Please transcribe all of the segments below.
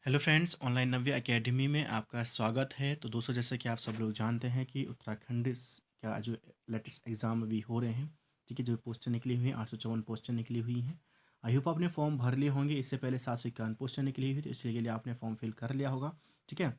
Hello friends, online नव्य academy में आपका स्वागत है। तो दोस्तों, जैसे कि आप सब लोग जानते हैं कि उत्तराखंड का जो लेटेस्ट एग्ज़ाम अभी हो रहे हैं, ठीक है, जो पोस्टें निकली हुई हैं 854 पोस्टें निकली हुई हैं। आई होप आपने फॉर्म भर लिए होंगे। इससे पहले 751 पोस्टें निकली हुई थी, इसलिए के लिए आपने फॉर्म फिल कर लिया होगा। ठीक है,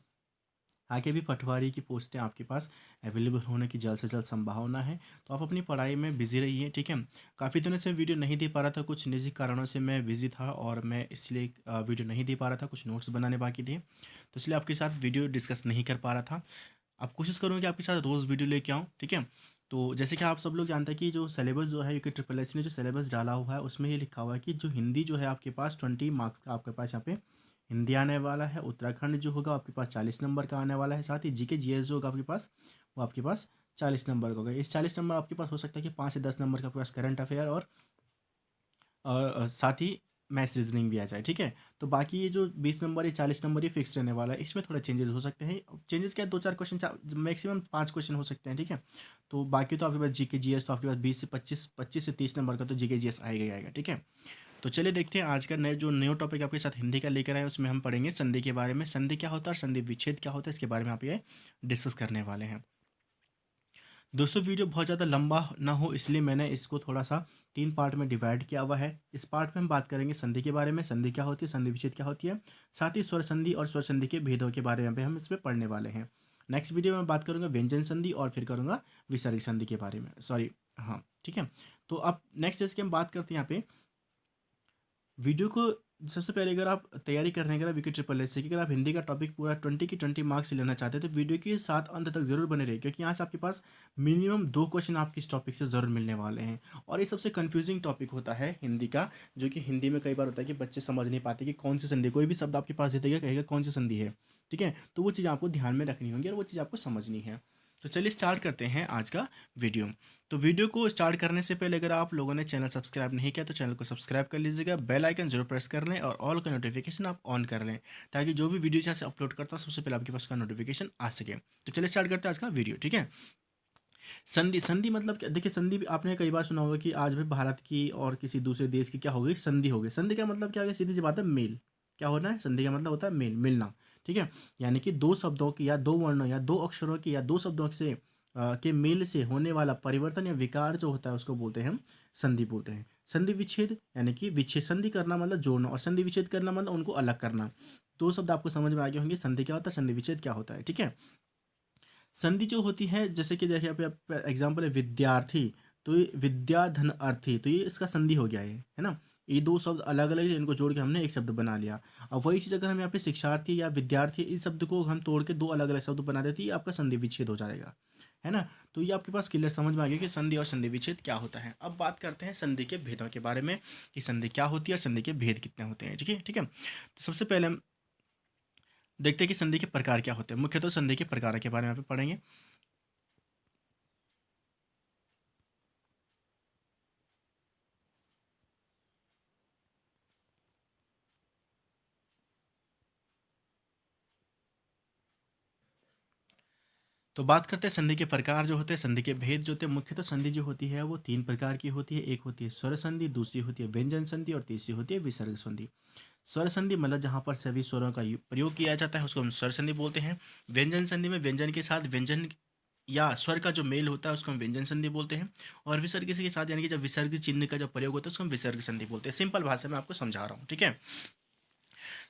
आगे भी पटवारी की पोस्टें आपके पास अवेलेबल होने की जल्द से जल्द संभावना है। तो आप अपनी पढ़ाई में बिज़ी रहिए। ठीक है, काफ़ी दिनों से वीडियो नहीं दे पा रहा था, कुछ निजी कारणों से मैं बिज़ी था और मैं इसलिए वीडियो नहीं दे पा रहा था, कुछ नोट्स बनाने बाकी थे, तो इसलिए आपके साथ वीडियो डिस्कस नहीं कर पा रहा था। अब कोशिश करूँगा कि आपके साथ रोज़ वीडियो लेके आऊँ। ठीक है, तो जैसे कि आप सब लोग जानते हैं कि जो सिलेबस जो है यूके ट्रिपल एस ने जो सिलेबस डाला हुआ है, उसमें ये लिखा हुआ है कि जो हिंदी जो है आपके पास 20 मार्क्स का आपके पास यहाँ पे हिंदी आने वाला है। उत्तराखंड जो होगा आपके पास 40 नंबर का आने वाला है। साथ ही जीके जीएस जो होगा आपके पास, वो आपके पास 40 नंबर का होगा। इस 40 नंबर आपके पास हो सकता है कि 5 से 10 नंबर का आपके पास करंट अफेयर और साथ ही मैथ्स रीजनिंग भी आ जाए। ठीक है, तो बाकी ये जो 20 नंबर, ये 40 नंबर, ये फिक्स रहने वाला है। इसमें थोड़ा चेंजेस हो सकते हैं। चेंजेस क्या है, 2-4 क्वेश्चन, मैक्सिमम 5 क्वेश्चन हो सकते हैं। ठीक है, तो बाकी तो आपके पास जीके जीएस, तो आपके पास 20 से 25 से 30 नंबर का तो जीके जीएस आएगा ही आएगा। ठीक है, तो चलिए देखते हैं आज का नए जो न्यू टॉपिक आपके साथ हिंदी का लेकर आए, उसमें हम पढ़ेंगे संधि के बारे में। संधि क्या होता है और संधि विच्छेद क्या होता है, इसके बारे में आप ये डिस्कस करने वाले हैं। दोस्तों, वीडियो बहुत ज़्यादा लंबा ना हो इसलिए मैंने इसको थोड़ा सा 3 पार्ट में डिवाइड किया हुआ है। इस पार्ट में हम बात करेंगे संधि के बारे में, संधि क्या होती है, संधि विच्छेद क्या होती है, साथ ही स्वर संधि और स्वर संधि के भेदों के बारे में भी हम इसमें पढ़ने वाले हैं। नेक्स्ट वीडियो में बात करूंगा व्यंजन संधि और फिर करूंगा विसर्ग संधि के बारे में। सॉरी, हाँ ठीक है। तो अब नेक्स्ट जैसे कि हम बात करते हैं यहाँ पे वीडियो को, सबसे पहले अगर आप तैयारी कर रहे हैं, अगर वीके ट्रिपल एस से कि अगर आप हिंदी का टॉपिक पूरा 20 की 20 मार्क्स से लेना चाहते हैं, तो वीडियो के साथ अंत तक जरूर बने रहिए, क्योंकि यहाँ से आपके पास मिनिमम 2 क्वेश्चन आपके इस टॉपिक से ज़रूर मिलने वाले हैं। और ये सबसे कन्फ्यूजिंग टॉपिक होता है हिंदी का, जो कि हिंदी में कई बार होता है कि बच्चे समझ नहीं पाते कि कौन सी संधि, कोई भी शब्द आपके पास देगा कहेगा कौन सी संधि है। ठीक है, तो वो चीज़ आपको ध्यान में रखनी होगी और वो चीज़ आपको समझनी है। तो चलिए स्टार्ट करते हैं आज का वीडियो। तो वीडियो को स्टार्ट करने से पहले अगर आप लोगों ने चैनल सब्सक्राइब नहीं किया तो चैनल को सब्सक्राइब कर लीजिएगा, बेल आइकन जरूर प्रेस कर लें और ऑल का नोटिफिकेशन आप ऑन कर लें, ताकि जो भी वीडियो यहाँ से अपलोड करता हूँ सबसे पहले आपके पास का नोटिफिकेशन आ सके। तो चलिए स्टार्ट करते हैं आज का वीडियो। ठीक है, संधि, संधि मतलब क्या, देखिए संधि भी आपने कई बार सुना होगा कि आज भी भारत की और किसी दूसरे देश की क्या हो गई, संधि हो गई। संधि का मतलब क्या हो गया, सीधी सी बात है, मेल। क्या होना है, संधि का मतलब होता है मेल, मिलना। ठीक है, यानी कि दो शब्दों की या दो वर्णों या दो अक्षरों की या दो शब्दों से के मेल से होने वाला परिवर्तन या विकार जो होता है उसको बोलते हैं हम संधि बोलते हैं। संधि विच्छेद यानी कि विच्छेद, संधि करना मतलब जोड़ना और संधि विच्छेद करना मतलब उनको अलग करना। दो शब्द आपको समझ में आ गए होंगे, संधि क्या होता है, संधि विच्छेद क्या होता है। ठीक है, संधि जो होती है, जैसे कि देखिए आप एग्जाम्पल है विद्यार्थी, तो ये विद्या धन अर्थी, तो ये इसका संधि हो गया है ना। ये दो शब्द अलग अलग है, इनको जोड़ के हमने एक शब्द बना लिया। अब वही चीज़ अगर हम यहाँ पे शिक्षार्थी या विद्यार्थी, इस शब्द को हम तोड़ के दो अलग अलग शब्द बना देते हैं, ये आपका संधि विच्छेद हो जाएगा, है ना। तो ये आपके पास क्लियर समझ में आ गया कि संधि और संधि विच्छेद क्या होता है। अब बात करते हैं संधि के भेदों के बारे में, कि संधि क्या होती है और संधि के भेद कितने होते हैं। ठीक है, ठीक है, तो सबसे पहले हम देखते हैं कि संधि के प्रकार क्या होते हैं। मुख्यतः संधि के प्रकार के बारे में यहाँ पे पढ़ेंगे। तो बात करते हैं संधि के प्रकार जो होते हैं, संधि के भेद जो होते हैं। मुख्यतः संधि जो होती है वो 3 प्रकार की होती है। एक होती है स्वर संधि, दूसरी होती है व्यंजन संधि और तीसरी होती है विसर्ग संधि। स्वर संधि मतलब जहाँ पर सभी स्वरों का प्रयोग किया जाता है उसको हम स्वर संधि बोलते हैं। व्यंजन संधि में व्यंजन के साथ व्यंजन या स्वर का जो मेल होता है उसको हम व्यंजन संधि बोलते हैं। और विसर्ग के साथ यानी कि जब विसर्ग चिन्ह का जब प्रयोग होता है उसको हम विसर्ग संधि बोलते हैं। सिंपल भाषा में आपको समझा रहा हूँ। ठीक है,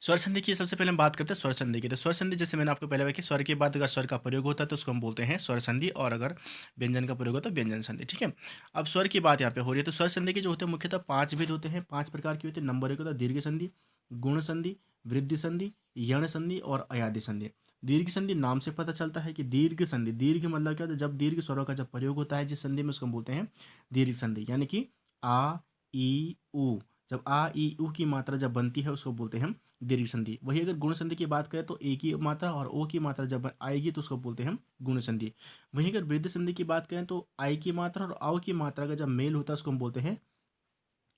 स्वर संधि की सबसे पहले हम बात करते हैं स्वर संधि की। तो स्वर संधि, जैसे मैंने आपको पहले बताया कि स्वर के बाद अगर स्वर का प्रयोग होता है तो उसको हम बोलते हैं स्वर संधि, और अगर व्यंजन का प्रयोग होता है तो व्यंजन संधि। ठीक है, अब स्वर की बात यहाँ पे हो रही है। तो स्वर संधि के जो होते हैं मुख्यतः 5 भेद होते हैं, 5 प्रकार की होती है। नंबर 1 होता है दीर्घ संधि, गुण संधि, वृद्धि संधि, यण संधि और अयादि संधि। दीर्घ संधि नाम से पता चलता है कि दीर्घ संधि, दीर्घ मतलब क्या होता है, जब दीर्घ स्वरों का जब प्रयोग होता है जिस संधि में उसको हम बोलते हैं दीर्घ संधि। यानी कि आ ई उ, जब आ ई उ की मात्रा जब बनती है उसको बोलते हैं हम दीर्घ संधि। वही अगर गुण संधि की बात करें तो ए की मात्रा और ओ की मात्रा जब आएगी तो उसको बोलते हैं हम गुण संधि। वहीं अगर वृद्धि संधि की बात करें तो आई की मात्रा और आओ की मात्रा का जब मेल होता है उसको हम बोलते हैं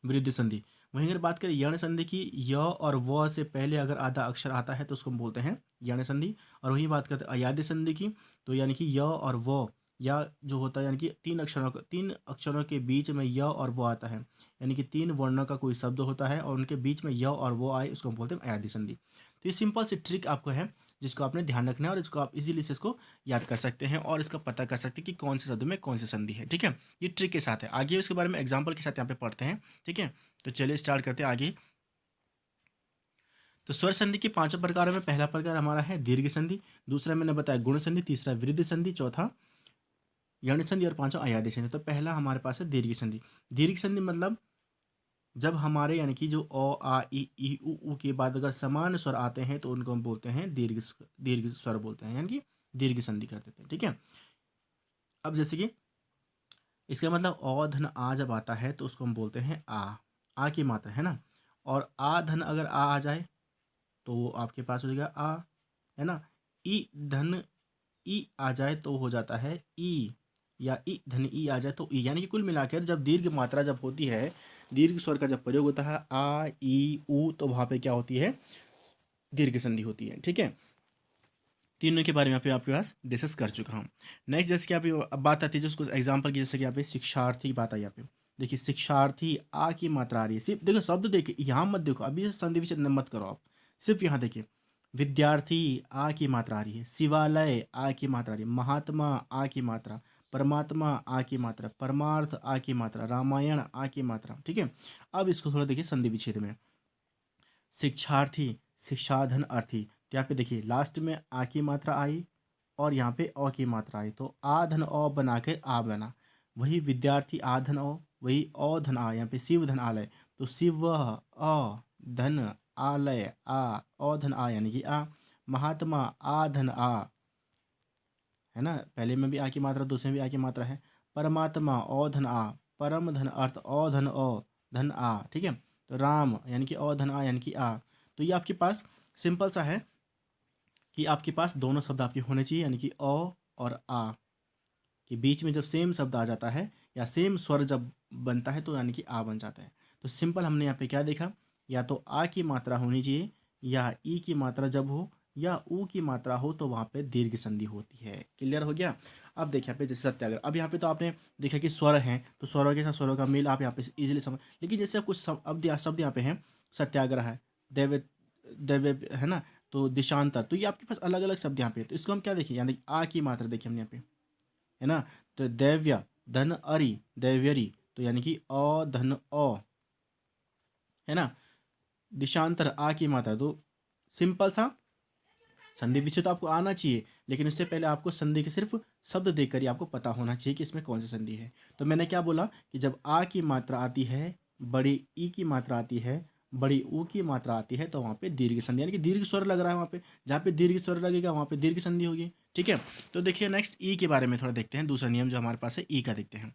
वृद्धि संधि। वहीं अगर बात करें यण संधि की, य और व से पहले अगर आधा अक्षर आता है तो उसको हम बोलते हैं यण संधि। और वहीं बात करते हैं अयाद्य संधि की, तो यानी कि य और व या जो होता है यानी कि तीन अक्षरों के बीच में य और वो आता है, यानी कि तीन वर्णों का कोई शब्द होता है और उनके बीच में य और वो आए, उसको हम बोलते हैं अयादी संधि। तो ये सिंपल सी ट्रिक आपको है जिसको आपने ध्यान रखना है और इसको आप इजीली से इसको याद कर सकते हैं और इसका पता कर सकते हैं कि कौन से शब्द में कौन सी संधि है। ठीक है, ये ट्रिक के साथ है। आगे इसके बारे में एग्जाम्पल के साथ यहाँ पे पढ़ते हैं। ठीक है, तो चलिए स्टार्ट करते हैं आगे। तो स्वर संधि के पांचों प्रकारों में पहला प्रकार हमारा है दीर्घ संधि, दूसरा मैंने बताया गुण संधि, तीसरा वृद्धि संधि, चौथा यौन संधि और पांचवा अयादी संधि। तो पहला हमारे पास है दीर्घ संधि। दीर्घ संधि मतलब जब हमारे यानी कि जो अ आ ई उ के बाद अगर समान स्वर आते हैं तो उनको हम बोलते हैं दीर्घ स्वर बोलते हैं, यानी कि दीर्घ संधि कर देते हैं। ठीक है, अब जैसे कि इसका मतलब अ धन आ जब आता है तो उसको हम बोलते हैं आ की मात्रा है ना, और आ धन अगर आ जाए तो वो आपके पास हो जाएगा आ, है ना। ई धन ई आ जाए तो हो जाता है ई, या ई धन ई आ जाए तो ई, यानी कि कुल मिलाकर जब दीर्घ मात्रा जब होती है, दीर्घ स्वर का जब प्रयोग होता है आ ई उ, तो वहाँ पे क्या होती है, दीर्घ संधि होती है। ठीक है, तीनों के बारे में यहाँ पे आपके पास डिस्कस कर चुका हूँ। नेक्स्ट जैसे कि आप अब बात आती है जिसको एग्जाम्पल की, जैसे कि यहाँ पे शिक्षार्थी की बात आई। यहाँ पे देखिए शिक्षार्थी आ की मात्रा आ रही है, सिर्फ देखो शब्द देखिए, यहाँ मत देखो अभी संधि विच्छेद मत करो आप, सिर्फ यहाँ देखिए विद्यार्थी आ की मात्रा आ रही है, शिवालय आ की मात्रा आ रही है, महात्मा आ की मात्रा, परमात्मा आ की मात्रा, परमार्थ आ की मात्रा, रामायण आ की मात्रा। ठीक है, अब इसको थोड़ा देखिए संधि विच्छेद में, शिक्षार्थी शिक्षाधन अर्थी, तो यहाँ पे देखिए लास्ट में आ की मात्रा आई और यहाँ पे अ की मात्रा आई, तो आ धन अ बना के आ बना। वही विद्यार्थी आ धन अ, वही अ धन आ, यहाँ पे शिव धन आलय, तो शिव अ धन आलय आ, अ धन आ यानी कि आ। महात्मा आ धन आ, है ना, पहले में भी आ की मात्रा, दूसरे में भी आ की मात्रा है। परमात्मा अ धन आ, परम धन अर्थ अ धन आ। ठीक है, तो राम यानी कि अ धन आ यानी कि आ। तो ये आपके पास सिंपल सा है कि आपके पास दोनों शब्द आपके होने चाहिए, यानी कि अ और आ के बीच में जब सेम शब्द आ जाता है या सेम स्वर जब बनता है तो यानी कि आ बन जाता है। तो सिंपल हमने यहाँ पे क्या देखा, या तो आ की मात्रा होनी चाहिए, या ई की मात्रा जब हो, या ऊ की मात्रा हो, तो वहाँ पे दीर्घ संधि होती है। क्लियर हो गया। अब देखिए यहाँ पे जैसे सत्याग्रह, अब यहाँ पे तो आपने देखा कि स्वर हैं तो स्वरों के साथ स्वरों का मेल आप यहाँ पे इजीली समझ, लेकिन जैसे कुछ शब्द यहाँ पे हैं, सत्याग्रह है, दैव दैव है ना, तो दिशांतर, तो ये आपके पास अलग अलग शब्द यहाँ पे हैं। तो इसको हम क्या देखिए, यानी आ की मात्रा देखिए हमने यहाँ पे, है ना, तो दैव्य धन अरि दैव्यरी, तो यानी कि अ धन अ, है ना। दिशांतर आ की मात्रा, तो सिंपल सा संधि विच्छेद तो आपको आना चाहिए, लेकिन उससे पहले आपको संधि के सिर्फ शब्द देखकर ही आपको पता होना चाहिए कि इसमें कौन सी संधि है। तो मैंने क्या बोला कि जब आ की मात्रा आती है, बड़ी ई की मात्रा आती है, बड़ी ऊ की मात्रा आती है, तो वहाँ पे दीर्घ संधि, यानी कि दीर्घ स्वर लग रहा है वहाँ पे, जहाँ पे दीर्घ स्वर लगेगा वहाँ पे दीर्घ संधि होगी। ठीक है, तो देखिए नेक्स्ट ई के बारे में थोड़ा देखते हैं, दूसरा नियम जो हमारे पास है ई का देखते हैं।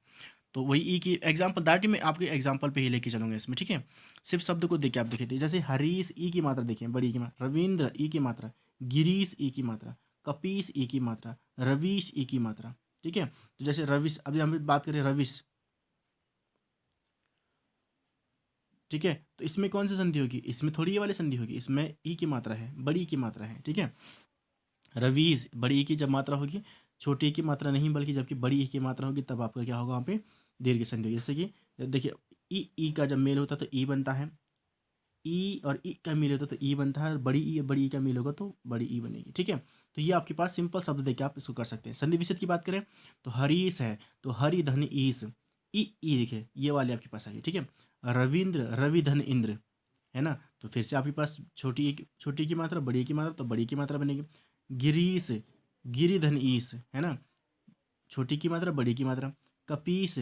तो वही ई की एग्जाम्पल दाटी में आपके एग्जाम्पल पे ही लेके चलूंगा इसमें। ठीक है, सिर्फ शब्द को देखिए आप देखिए, जैसे हरीश ई की मात्रा देखिए, बड़ी ई की मात्रा, रविंद्र ई की मात्रा, गिरीश ई की मात्रा, कपीस ई की मात्रा, रवीश ई की मात्रा। ठीक है, तो जैसे रविश, अभी हम बात करें रविश, ठीक है, तो इसमें कौन सी संधि होगी, इसमें थोड़ी ये वाली संधि होगी, इसमें ई की मात्रा है, बड़ी ई की मात्रा है। ठीक है, रवीश बड़ी ई की जब मात्रा होगी, छोटी ई की मात्रा नहीं, बल्कि जबकि बड़ी ई की मात्रा होगी तब आपका क्या होगा वहाँ पे दीर्घ संधि होगी। जैसे कि देखिए ई का जब मेल होता है तो ई बनता है, ई और ई का मेल होता है तो ई बनता है, और बड़ी ई का मेल होगा तो बड़ी ई बनेगी। ठीक है, तो ये आपके पास सिंपल शब्द देके आप इसको कर सकते हैं। संधि विच्छेद की बात करें तो हरीश है, तो हरि धन ईस, ई देखिए ये वाली आपके पास आई। ठीक है, रविंद्र रवि धन इंद्र, है ना, तो फिर से आपके पास छोटी की मात्रा, बड़ी की मात्रा, तो बड़ी की मात्रा बनेगी। गिरीश गिरिधन ईस, है ना, छोटी की मात्रा बड़ी की मात्रा। कपीस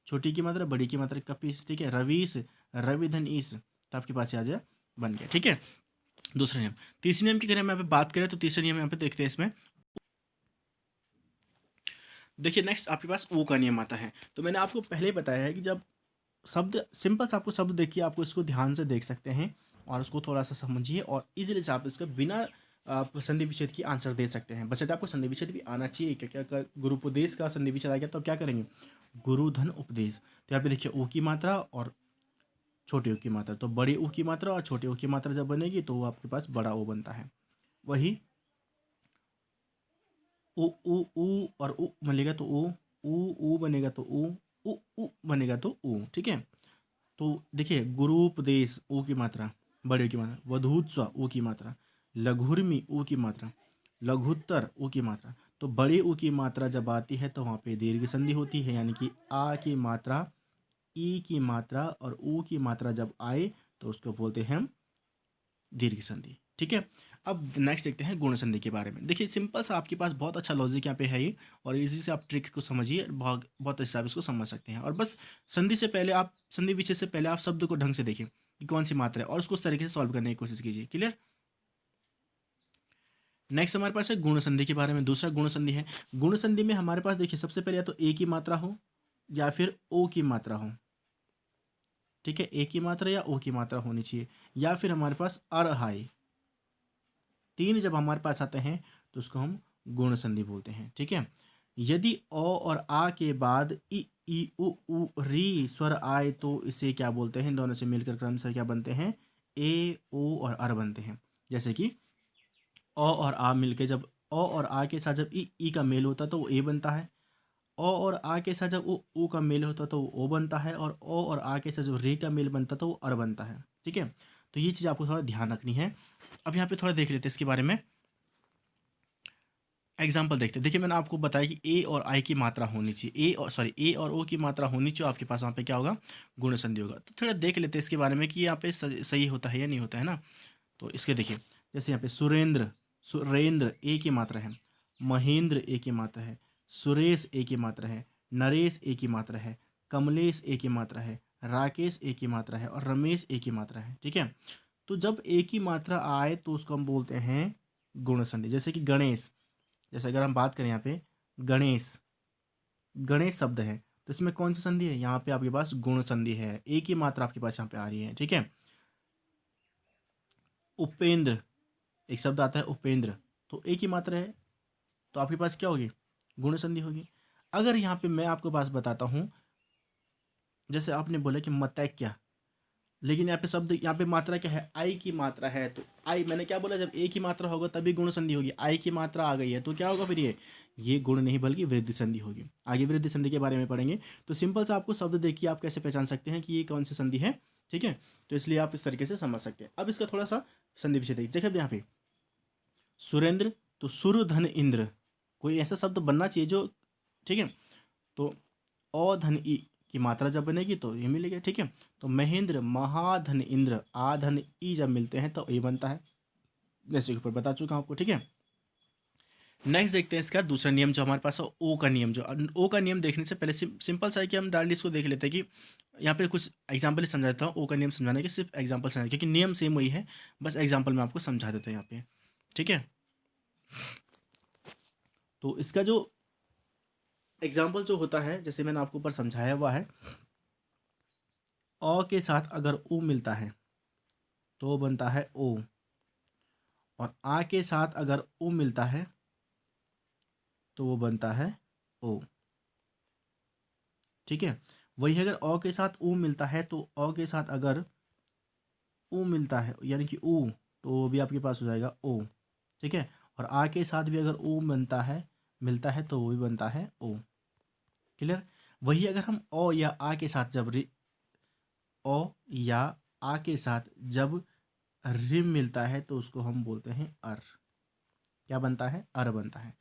छोटी की मात्रा बड़ी की मात्रा कपीस। ठीक है, रवीश रविधन ईस, तो आपके पास आ जाए बन गया। ठीक है, दूसरा नियम। तीसरे नियम की अगर हम यहाँ पे बात करें तो तीसरे नियम यहाँ पे देखते हैं इसमें, देखिए नेक्स्ट आपके पास ऊ का नियम आता है। तो मैंने आपको पहले ही बताया है कि जब शब्द सिंपल से आपको शब्द देखिए, आपको इसको ध्यान से देख सकते हैं और उसको थोड़ा सा समझिए और इजीली से आप इसका बिना आप संधि विच्छेद की आंसर दे सकते हैं। बस आपको संधि विच्छेद भी आना चाहिए, क्या क्या कर गुरुपदेश का संधि विच्छेद आ गया तो क्या करेंगे, गुरुधन उपदेश। तो यहाँ पे देखिए ऊ की मात्रा और छोटे ऊ की मात्रा, तो बड़ी ऊ की मात्रा और छोटे ऊ की मात्रा जब बनेगी तो वो आपके पास बड़ा ओ बनता है। वही उ और उ बनेगा तो उ बनेगा तो उ बनेगा तो उ, ठीक है। तो देखिए गुरूपदेश ऊ की मात्रा, बड़े ऊ की मात्रा, वधूत्स्व ऊ की मात्रा, लघुर्मी ऊ की मात्रा, लघुत्तर ऊ की मात्रा। तो बड़े ऊ की मात्रा जब आती है तो वहाँ पे दीर्घ संधि होती है, यानी कि आ की मात्रा, ई की मात्रा और ऊ की मात्रा जब आए तो उसको बोलते हैं हम दीर्घ संधि, ठीक है। अब नेक्स्ट देखते हैं गुण संधि के बारे में। देखिए सिंपल सा आपके पास बहुत अच्छा लॉजिक यहाँ पे है ये, और इजी से आप ट्रिक को समझिए, बहुत बहुत अच्छे से आप इसको समझ सकते हैं। और बस संधि से पहले आप, संधि विच्छेद से पहले आप शब्द को ढंग से देखें कि कौन सी मात्रा है और उसको उस तरीके से सॉल्व करने की कोशिश कीजिए। क्लियर। नेक्स्ट हमारे पास है गुण संधि के बारे में। दूसरा गुण संधि है। गुण संधि में हमारे पास देखिए सबसे पहले या तो ए की मात्रा हो या फिर ओ की मात्रा हो, ठीक है। ए की मात्रा या ओ की मात्रा होनी चाहिए, या फिर हमारे पास अरहाई, तीन जब हमारे पास आते हैं तो उसको हम गुण संधि बोलते हैं, ठीक है। यदि अ और आ के बाद ई उ री स्वर आए तो इसे क्या बोलते हैं, दोनों से मिलकर क्रमशः क्या बनते हैं, ए ओ और अर बनते हैं। जैसे कि अ और आ मिलके जब अ और आ के साथ जब ई का मेल होता है तो वो ए बनता है। अ और आ के साथ जब उ का मेल होता है तो वो ओ बनता है, और अ और आ के साथ जो रे का मेल बनता है तो वो अर बनता है, ठीक है। तो ये चीज़ आपको थोड़ा ध्यान रखनी है। अब यहाँ पे थोड़ा देख लेते हैं इसके बारे में, एग्जाम्पल देखते हैं। देखिए मैंने आपको बताया कि ए और आई की मात्रा होनी चाहिए, ए और ओ की मात्रा होनी चाहिए, आपके पास वहाँ पे क्या होगा, गुण संधि होगा। तो थोड़ा देख लेते हैं इसके बारे में कि यहाँ पे सही होता है या नहीं होता है ना। तो इसके देखिए, जैसे यहाँ पे सुरेंद्र, सुरेंद्र ए की मात्रा है, महेंद्र ए की मात्रा है, सुरेश ए की मात्रा है, नरेश ए की मात्रा है, कमलेश ए की मात्रा है, राकेश ए की मात्रा है और रमेश ए की मात्रा है, ठीक है। तो जब ए की मात्रा आए तो उसको हम बोलते हैं गुण संधि। जैसे कि गणेश, जैसे अगर हम बात करें यहाँ पे गणेश, गणेश शब्द है तो इसमें कौन सी संधि है, यहाँ पे आपके पास गुण संधि है, एक ही मात्रा आपके पास यहाँ पे आ रही है, ठीक है। उपेंद्र, एक शब्द आता है उपेंद्र, तो एक ही मात्रा है तो आपके पास क्या होगी, गुण संधि होगी। अगर यहाँ पे मैं आपको पास बताता हूँ, जैसे आपने बोला कि मतैक्या, लेकिन यहाँ पे शब्द, यहाँ पे मात्रा क्या है, आई की मात्रा है, तो आई मैंने क्या बोला, जब एक ही मात्रा होगा तभी गुण संधि होगी। आई की मात्रा आ गई है तो क्या होगा फिर, ये गुण नहीं बल्कि वृद्धि संधि होगी। आगे वृद्धि संधि के बारे में पढ़ेंगे। तो सिंपल सा आपको शब्द देखिए आप कैसे पहचान सकते हैं कि ये कौन सी संधि है, ठीक है। तो इसलिए आप इस तरीके से समझ सकते हैं। अब इसका थोड़ा सा संधि विषय देखिए यहाँ पे, सुरेंद्र तो सुर धन इंद्र, कोई ऐसा शब्द बनना चाहिए जो, ठीक है। तो अ धन ई की मात्रा जब बनेगी तो ये मिलेगा, ठीक है। तो महेंद्र महाधन इंद्र, आ धन ई जब मिलते हैं तो ये बनता है, जैसे ऊपर बता चुका हूँ आपको, ठीक है। नेक्स्ट देखते हैं इसका दूसरा नियम जो हमारे पास है, ओ का नियम। जो ओ का नियम देखने से पहले सिंपल सा है कि हम डायरेक्टली इसको देख लेते हैं कि यहाँ पे कुछ एग्जाम्पल ही समझा देता हूँ। ओ का नियम समझाने के सिर्फ एग्जाम्पल समझा, क्योंकि नियम सेम वही है, बस एग्जाम्पल में आपको समझा देते हैं यहाँ पे, ठीक है। तो इसका जो एग्जाम्पल जो होता है, जैसे मैंने आपको ऊपर समझाया हुआ है, अ के साथ अगर उ मिलता है तो बनता है ओ, और आ के साथ अगर उ मिलता है तो वो बनता है ओ, ठीक है। वही अगर अ के साथ उ मिलता है तो अ के साथ अगर उ मिलता है यानी कि उ, तो वो भी आपके पास हो जाएगा ओ, ठीक है। और आ के साथ भी अगर उ बनता है, मिलता है तो वो भी बनता है ओ, क्लियर। वही अगर हम ओ या आ के साथ जब ओ या आ के साथ जब रिम मिलता है तो उसको हम बोलते हैं अर, क्या बनता है, अर बनता है।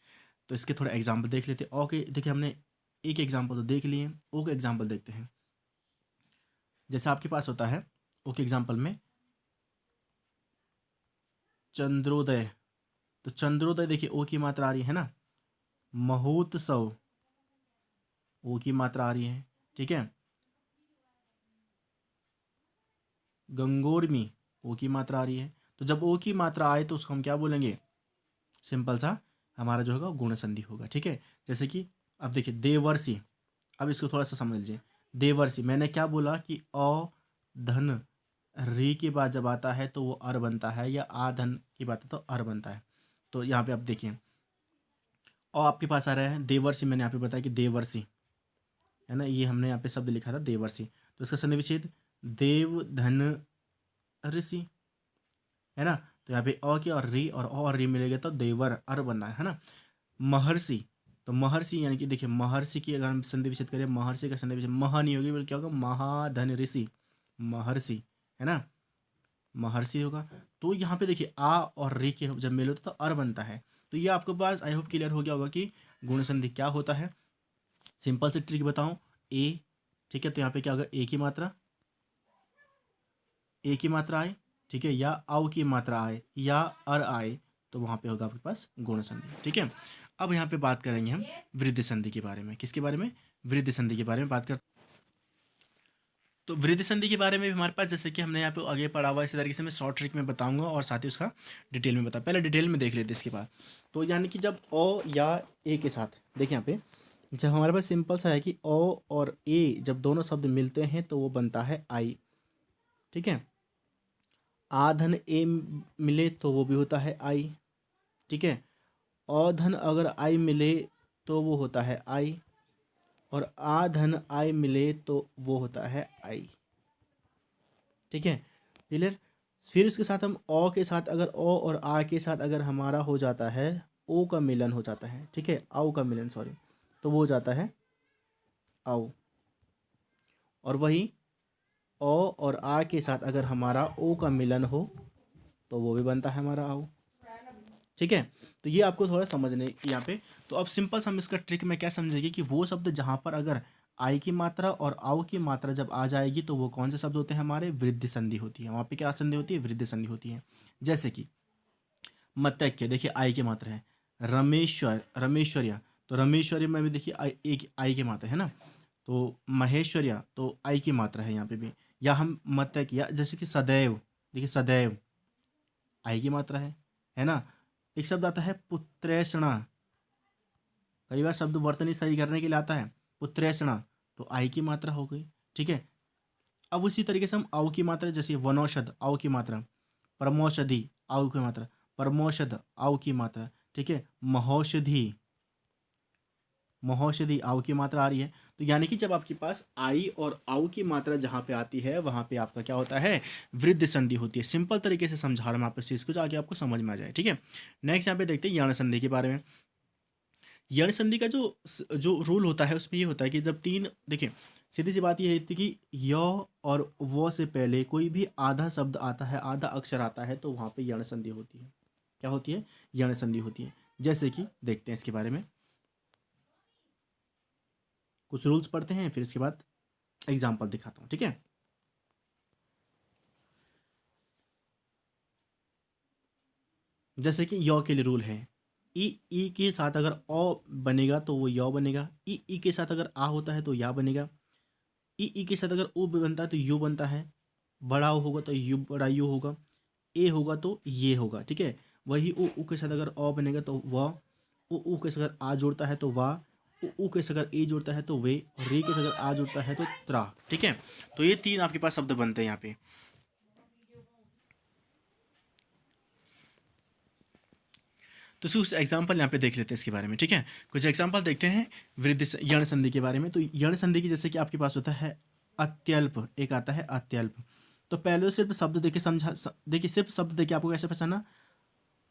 तो इसके थोड़े एग्जाम्पल देख लेते हैं। ओ के देखिए हमने एक एग्जाम्पल तो देख लिए, ओ के एग्जाम्पल देखते हैं। जैसे आपके पास होता है ओ के एग्जाम्पल में चंद्रोदय, तो चंद्रोदय देखिए ओ की मात्रा आ रही है ना, महोत्सव ओ की मात्रा आ रही है, ठीक है। गंगोरमी ओ की मात्रा आ रही है। तो जब ओ की मात्रा आए तो उसको हम क्या बोलेंगे, सिंपल सा हमारा जो होगा गुण संधि होगा, ठीक है। जैसे कि अब देखिए देवर्षि, अब इसको थोड़ा सा समझ लीजिए। देवर्षि मैंने क्या बोला कि अ धन री के बाद जब आता है तो वो अर बनता है, या आ धन की बात है तो अर बनता है। तो यहाँ पे आप देखिए और आपके पास आ रहा है देवर्षि, मैंने यहाँ पे बताया कि देवर्षि है ना, ये हमने यहाँ पे शब्द लिखा था देवर्षि। तो इसका संधि विच्छेद देव धन ऋषि, है ना। तो यहाँ पे अ की और री, और अ और री मिलेगा तो देवर अर बनना है ना। महर्षि, तो महर्षि यानी कि देखिए महर्षि की अगर हम संधि विच्छेद करें, महर्षि का संधि विच्छेद महा नहीं होगी बल्कि क्या होगा, महाधन ऋषि, महर्षि, है ना, महर्षि होगा। तो यहाँ पे देखिए आ और री के जब मेल होता है तो अर बनता है। तो ये आपके पास आई होप क्लियर हो गया होगा कि गुण संधि क्या होता है। सिंपल से ट्रिक बताऊं, ए, ठीक है, तो यहाँ पे क्या होगा, ए की मात्रा, ए की मात्रा आए, ठीक है, या आउ की मात्रा आए या अर आए, तो वहाँ पे होगा आपके पास गुण संधि, ठीक है। अब यहाँ पे बात करेंगे हम वृद्धि संधि के बारे में। किसके बारे में, वृद्धि संधि के बारे में बात कर। तो वृद्धि संधि के बारे में भी हमारे पास, जैसे कि हमने यहाँ पे आगे पढ़ा हुआ, इसी तरीके से मैं शॉर्ट ट्रिक में बताऊंगा और साथ ही उसका डिटेल में बता, पहले डिटेल में देख लेते इसके बाद। तो यानी कि जब ओ या ए के साथ, देखिए यहाँ पे जब हमारे पास सिंपल सा है कि ओ और ए जब दोनों शब्द मिलते हैं तो वो बनता है आई, ठीक है। आ धन ए मिले तो वो भी होता है आई, ठीक है। अ धन अगर आई मिले तो वो होता है आई, और आ धन आई मिले तो वो होता है आई, ठीक है, क्लियर। फिर उसके साथ हम ओ के साथ, अगर ओ और आ के साथ अगर हमारा हो जाता है, ओ का मिलन हो जाता है, ठीक है, आओ का मिलन, सॉरी, तो वो हो जाता है आओ। और वही ओ और आ के साथ अगर हमारा ओ का मिलन हो तो वो भी बनता है हमारा आओ, ठीक है। तो ये आपको थोड़ा समझने यहाँ पे। तो अब सिंपल से हम इसका ट्रिक में क्या समझेंगे कि वो शब्द जहाँ पर अगर आई की मात्रा और आओ की मात्रा जब आ जाएगी तो वो कौन से शब्द होते हैं, हमारे वृद्धि संधि होती है। वहाँ पे क्या संधि होती है, वृद्धि संधि होती है। जैसे कि मतैक्य, देखिए आई की मात्रा है, रमेश्वर, रमेश्वर्या, तो रमेश्वर्य में भी देखिए आई, एक आई की मात्रा है ना। तो महेश्वर्या, तो आई की मात्रा है यहाँ पे भी। या हम मतैक्य, या जैसे कि सदैव, देखिए सदैव आई की मात्रा है ना। एक शब्द आता है पुत्रेषणा, कई बार शब्द वर्तनी सही करने के लिए आता है पुत्रेषणा, तो आई की मात्रा हो गई, ठीक है। अब उसी तरीके से हम आउ की मात्रा, जैसे वनौषध आउ की मात्रा, परमौषधि आउ की मात्रा, परमौषध आउ की मात्रा, ठीक है, महौषधि, महौषधि आउ की मात्रा आ रही है। तो यानी कि जब आपके पास आई और आउ की मात्रा जहाँ पे आती है वहाँ पे आपका क्या होता है, वृद्धि संधि होती है। सिंपल तरीके से समझा रहा हूँ मैं आपको इस चीज़ को, जो आगे आपको समझ में आ जाए, ठीक है। नेक्स्ट यहाँ पे देखते हैं यण संधि के बारे में। यण संधि का जो रूल होता है उसमें ये होता है कि जब तीन, देखिए सीधी सी बात ये है कि य और वो से पहले कोई भी आधा शब्द आता है, आधा अक्षर आता है, तो वहाँ पे यण संधि होती है। क्या होती है, यण संधि होती है। जैसे कि देखते हैं इसके बारे में, कुछ रूल्स पढ़ते हैं फिर इसके बाद एग्जाम्पल दिखाता हूँ, ठीक है। जैसे कि य के लिए रूल है, ई के साथ अगर ओ बनेगा तो वो य बनेगा, ई के साथ अगर आ होता है तो या बनेगा, ई के साथ अगर उ बनता है तो यू बनता है, बड़ा ओ होगा तो यू, बड़ा यू होगा, ए होगा तो ये होगा, ठीक है। वही उ के साथ अगर अ बनेगा तो व, उ के साथ अगर आ जुड़ता है तो वा, उ के साथ अगर ए जुड़ता है तो वे, और रे के साथ अगर आ जुड़ता है तो त्रा, ठीक है। तो ये तीन आपके पास शब्द बनते हैं यहाँ पे। तो कुछ एग्जाम्पल यहाँ पे देख लेते हैं इसके बारे में, ठीक है। कुछ एग्जाम्पल देखते हैं यण संधि के बारे में। तो यण संधि की जैसे कि आपके पास होता है अत्यल्प, एक आता है अत्यल्प। तो पहले तो सिर्फ शब्द देखे समझा, देखिए सिर्फ शब्द देखे आपको कैसे पहचाना,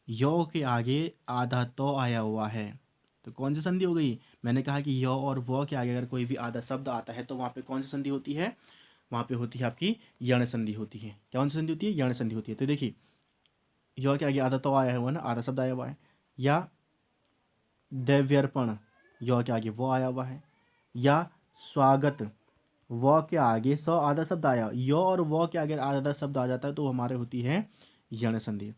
यो के आगे आधा तो आया हुआ है, तो कौन सी संधि हो गई। मैंने कहा कि यो और वो के आगे अगर कोई भी आधा शब्द आता है तो वहाँ पे कौन सी संधि होती है, वहाँ पे होती है आपकी यण संधि होती है। कौन सी संधि होती है, यण संधि होती है। तो देखिए यो के आगे आधा तो आया हुआ है ना, आधा शब्द आया हुआ है, या दैव्यर्पण, य के आगे वो आया हुआ है, या स्वागत, व के आगे स आधा शब्द आया, य और व के आगे आधा शब्द आ जाता है तो हमारे होती है यण संधि,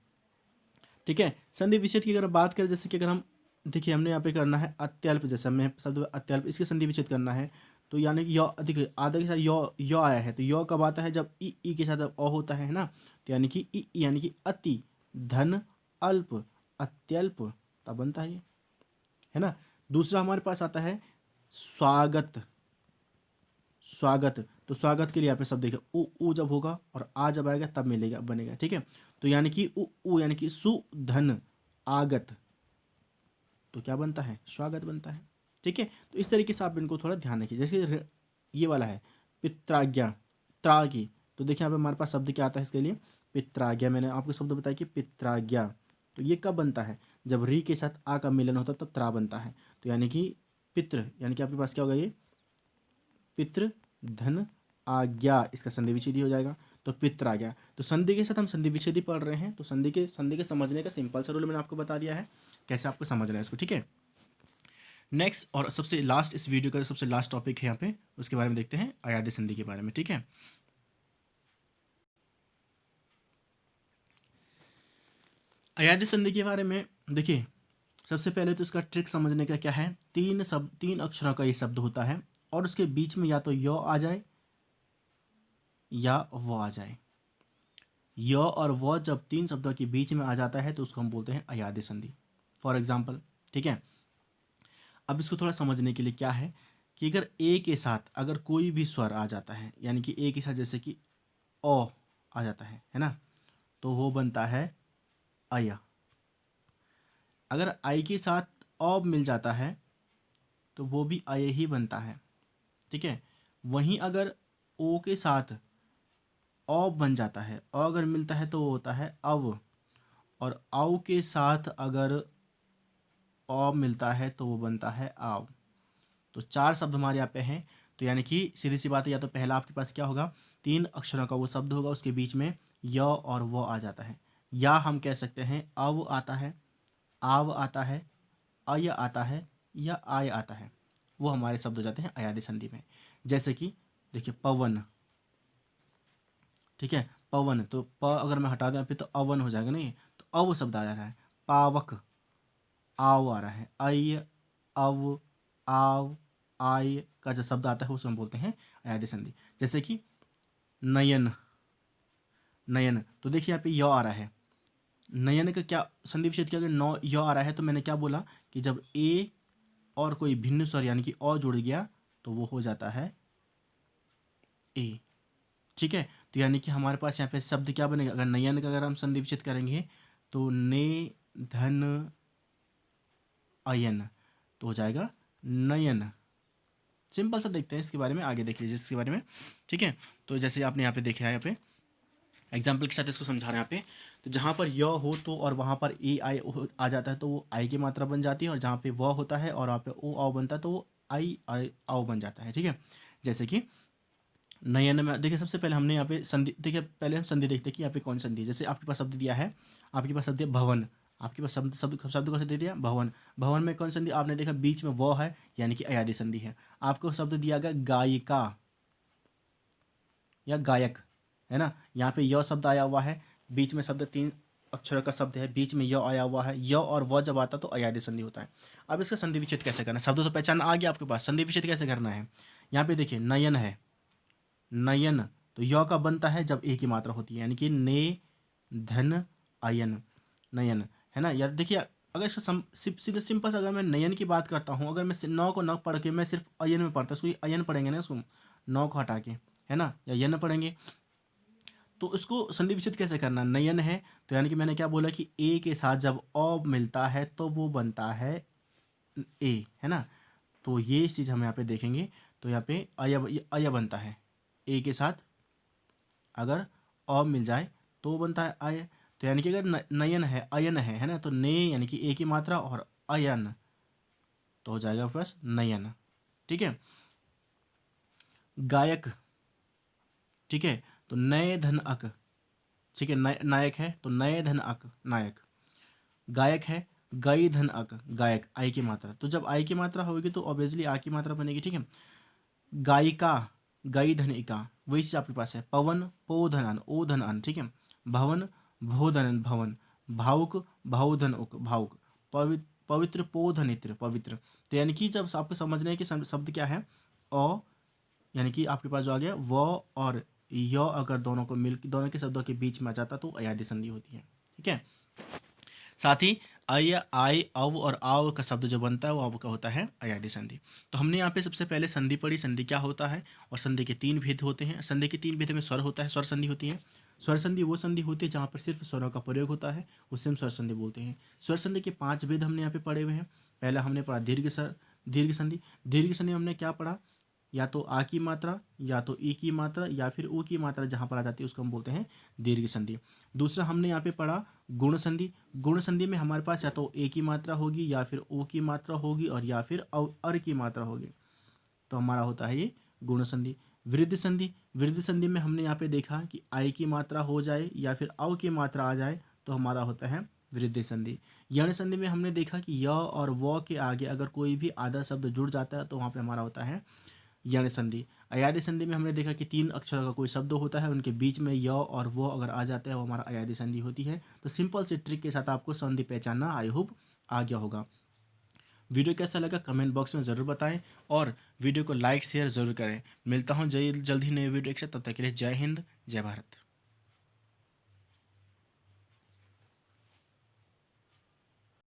ठीक है। संधि विच्छेद की अगर बात करें, जैसे कि अगर हम देखिए हमने यहाँ पे करना है अत्यल्प, जैसे हमें शब्द अत्यल्प इसके संधि विच्छेद करना है, तो यानी कि य, देखिए आधा के साथ य आया है, तो य कब आता है, जब ई के साथ अ होता है ना, तो यानी कि ई यानी कि अति धन अल्प अत्यल्प, तब बनता है ये, है ना। दूसरा हमारे पास आता है स्वागत, स्वागत, तो स्वागत के लिए यहाँ पे शब्द देखिए उ जब होगा और आ जब आएगा तब मिलेगा, बनेगा, ठीक है। तो यानी कि उ यानी कि सुधन आगत, तो क्या बनता है, स्वागत बनता है, ठीक है। तो इस तरीके से आप इनको थोड़ा ध्यान रखिए। जैसे ये वाला है पित्राज्ञा, त्रा की, तो देखिए यहाँ पे हमारे पास शब्द क्या आता है इसके लिए, पित्राज्ञा। मैंने आपको शब्द बताया कि पित्राज्ञा, तो ये कब बनता है? जब री के साथ आ का मिलन होता है तब त्रा बनता है। तो यानी कि पितृ, यानी कि आपके पास क्या होगा, ये पितृ धन आज्ञा, इसका संधि विच्छेदी हो जाएगा, तो पितृ आ गया। तो संधि के साथ हम संधि विच्छेदी पढ़ रहे हैं, तो संधि के समझने का सिंपल सा रूल मैंने आपको बता दिया है, कैसे आपको समझना है इसको, ठीक है। नेक्स्ट और सबसे लास्ट, इस वीडियो का सबसे लास्ट टॉपिक है यहाँ पे, उसके बारे में देखते हैं, अयादी संधि के बारे में, ठीक है। अयादी संधि के बारे में देखिए, सबसे पहले तो इसका ट्रिक समझने का क्या है, तीन अक्षरों का ये शब्द होता है और उसके बीच में या तो य आ जाए या वो आ जाए। य और वो जब तीन शब्दों के बीच में आ जाता है तो उसको हम बोलते हैं अयादी संधि। फॉर एग्जाम्पल, ठीक है। अब इसको थोड़ा समझने के लिए क्या है कि अगर ए के साथ अगर कोई भी स्वर आ जाता है, यानी कि ए के साथ जैसे कि ओ आ जाता है ना, तो वो बनता है अय। अगर आई के साथ औ मिल जाता है तो वो भी अय ही बनता है, ठीक है। वहीं अगर ओ के साथ औ बन जाता है, अ अगर मिलता है तो वो होता है अव, और औ के साथ अगर अ मिलता है तो वो बनता है आव। तो चार शब्द हमारे यहाँ पे हैं। तो यानी कि सीधी सी बात है, या तो पहला आपके पास क्या होगा, तीन अक्षरों का वो शब्द होगा, उसके बीच में य और वो आ जाता है, या हम कह सकते हैं अव आता है, आव आता है, अय आता है, या आय आता है, वो हमारे शब्द हो जाते हैं अयादी संधि में। जैसे कि देखिए पवन, ठीक है, पवन, तो प अगर मैं हटा दूँ फिर तो अवन हो जाएगा, नहीं तो अव शब्द आ रहा है। पावक, आव आ रहा है। अय, अव, आव, आय का जो शब्द आता है उसे हम बोलते हैं अयादी संधि। जैसे कि नयन, नयन, तो देखिए यहाँ पे य आ रहा है, नयन का क्या संधि विच्छेद किया, अगर नौ य आ रहा है तो मैंने क्या बोला कि जब ए और कोई भिन्न स्वर यानी कि अ जुड़ गया तो वो हो जाता है ए, ठीक है। तो यानी कि हमारे पास यहाँ पे शब्द क्या बनेगा, अगर नयन का अगर हम संधि विच्छेद करेंगे तो ने धन अयन, तो हो जाएगा नयन। सिंपल सा देखते हैं इसके बारे में, आगे देख लीजिए इसके बारे में, ठीक है। तो जैसे आपने यहाँ पे देखा है, यहाँ पे एग्जाम्पल के साथ इसको समझा रहे हैं यहाँ पे, तो जहाँ पर य हो तो और वहाँ पर ए आई आ जाता है तो वो आई की मात्रा बन जाती है, और जहाँ पे व होता है और वहाँ पे ओ आओ बनता है तो वो आई आई आओ बन जाता है, ठीक है। जैसे कि नयन में देखिए, सबसे पहले हमने यहाँ पे संधि, देखिए पहले हम संधि देखते हैं कि यहाँ पे कौन संधि है। जैसे आपके पास शब्द दिया है, आपके पास शब्द दिया भवन, आपके पास शब्द कौन सा दे दिया, भवन। भवन में कौन संधि आपने देखा, बीच में वो है, यानी कि अयादी संधि है। आपको शब्द दिया गया गायिका या गायक, है ना, यहाँ पे य शब्द आया हुआ है, बीच में शब्द तीन अक्षरों का शब्द है, बीच में य आया हुआ है, य और व जब आता तो अयादी संधि होता है। अब इसका संधि विच्छेद कैसे करना है, शब्द तो पहचान आ गया आपके पास, संधि विच्छेद कैसे करना है। यहाँ पे देखिए नयन है, नयन, तो य का बनता है जब ए की मात्रा होती है, यानी कि ने धन अयन, नयन, है ना। या देखिए अगर इसका सीधे सिंपल से अगर मैं नयन की बात करता हूँ, अगर मैं नौ को न पढ़ के मैं सिर्फ अयन में पढ़ता, उसको अयन पढ़ेंगे ना, इसको नौ को हटा के, है ना, या यन पढ़ेंगे, तो इसको संधि विच्छेद कैसे करना, नयन है तो यानी कि मैंने क्या बोला कि ए के साथ जब अ मिलता है तो वो बनता है ए, है ना। तो ये चीज़ हम यहाँ पे देखेंगे, तो यहाँ पे अय बनता है, ए के साथ अगर अ मिल जाए तो वो बनता है अय। तो यानी कि अगर नयन है, अयन है ना, तो ने यानी कि ए की मात्रा और अयन, तो हो जाएगा आपके पास नयन, ठीक है। गायक, ठीक है, तो नए धन अक, ठीक है, नायक है तो नए धन अक नायक। गायक है, गई धन अक गायक, आई की मात्रा, तो जब आई की मात्रा होगी तो ऑब्वियसली आ की मात्रा बनेगी, ठीक है। गायिका, गई धन इका, वही चीज आपके पास है। पवन, पो धन अन, ओ धन अन, ठीक है। भवन, भो धन अन, भवन। भावुक, भाव धन उक भावुक। पवित्र, पो धन इत्र पवित्र। तो यानी कि जब आपको समझना है कि शब्द क्या है, अ यानी कि आपके पास जो आ गया व और य, अगर दोनों को मिल दोनों के शब्दों के बीच में आ जाता तो अयादी संधि होती है, ठीक है। साथ ही अय, आय, अव और आव का शब्द जो बनता है वो अव का होता है अयादी संधि। तो हमने यहाँ पे सबसे पहले संधि पढ़ी, संधि क्या होता है, और संधि के तीन भेद होते हैं। संधि के तीन भेद में स्वर होता है, स्वर संधि होती है। स्वर संधि वो संधि होती है जहाँ पर सिर्फ स्वरों का प्रयोग होता है, उसे हम स्वर संधि बोलते हैं। स्वर संधि के पांच भेद हमने यहाँ पे पढ़े हुए हैं। पहला हमने पढ़ा दीर्घ संधि। दीर्घ संधि हमने क्या पढ़ा, या तो आ की मात्रा, या तो ई की मात्रा, या फिर ऊ की मात्रा जहाँ पर आ जाती है उसको हम बोलते हैं दीर्घ संधि। दूसरा हमने यहाँ पे पढ़ा गुण संधि, गुण संधि में हमारे पास या तो ए की मात्रा होगी या फिर ओ की मात्रा होगी और या फिर अर की मात्रा होगी, तो हमारा होता है ये गुण संधि। वृद्धि संधि, वृद्धि संधि में हमने यहाँ पे देखा कि आई की मात्रा हो जाए या फिर अव की मात्रा आ जाए तो हमारा होता है वृद्धि संधि। यण संधि में हमने देखा कि य और व के आगे अगर कोई भी आधा शब्द जुड़ जाता है तो वहाँ पे हमारा होता है यण संधि। अयादी संधि में हमने देखा कि 3 अक्षर का कोई शब्द होता है, उनके बीच में य और वो अगर आ जाता है वो हमारा अयादी संधि होती है। तो सिंपल से ट्रिक के साथ आपको संधि पहचानना आई होप आ गया होगा। वीडियो कैसा लगा कमेंट बॉक्स में ज़रूर बताएं और वीडियो को लाइक शेयर ज़रूर करें। मिलता हूँ जल्द ही नए वीडियो के साथ, तब तक के लिए जय हिंद जय भारत।